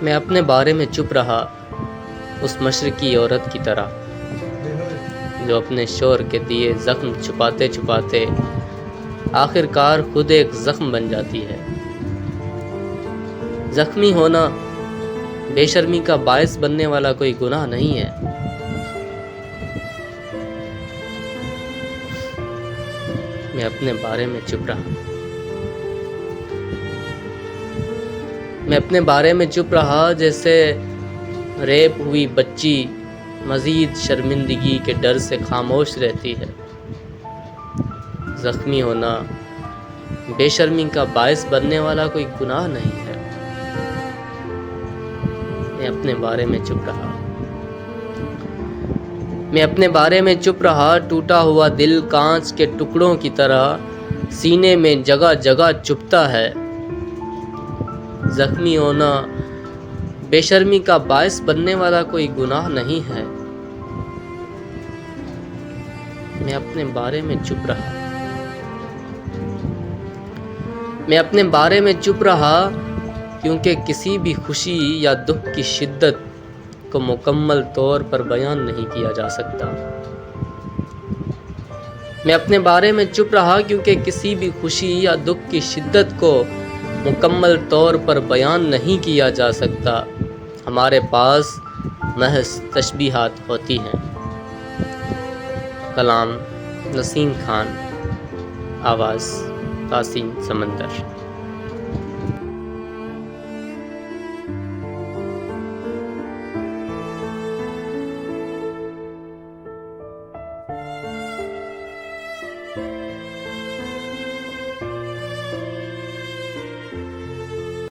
میں اپنے بارے میں چپ رہا اس مشرقی عورت کی طرح جو اپنے شوہر کے دیے زخم چھپاتے چھپاتے آخر کار خود ایک زخم بن جاتی ہے۔ زخمی ہونا بے شرمی کا باعث بننے والا کوئی گناہ نہیں ہے۔ میں اپنے بارے میں چپ رہا۔ میں اپنے بارے میں چپ رہا جیسے ریپ ہوئی بچی مزید شرمندگی کے ڈر سے خاموش رہتی ہے۔ زخمی ہونا بے شرمی کا باعث بننے والا کوئی گناہ نہیں ہے۔ میں اپنے بارے میں چپ رہا۔ میں اپنے بارے میں چپ رہا، ٹوٹا ہوا دل کانچ کے ٹکڑوں کی طرح سینے میں جگہ جگہ چبھتا ہے۔ زخمی ہونا بے شرمی کا باعث بننے والا کوئی گناہ نہیں ہے۔ میں اپنے بارے میں چپ رہا۔ میں اپنے بارے میں چپ رہا کیونکہ کسی بھی خوشی یا دکھ کی شدت کو مکمل طور پر بیان نہیں کیا جا سکتا۔ میں اپنے بارے میں چپ رہا کیونکہ کسی بھی خوشی یا دکھ کی شدت کو مکمل طور پر بیان نہیں کیا جا سکتا۔ ہمارے پاس محض تشبیہات ہوتی ہیں۔ کلام نسیم خان، آواز تحسین سمندر۔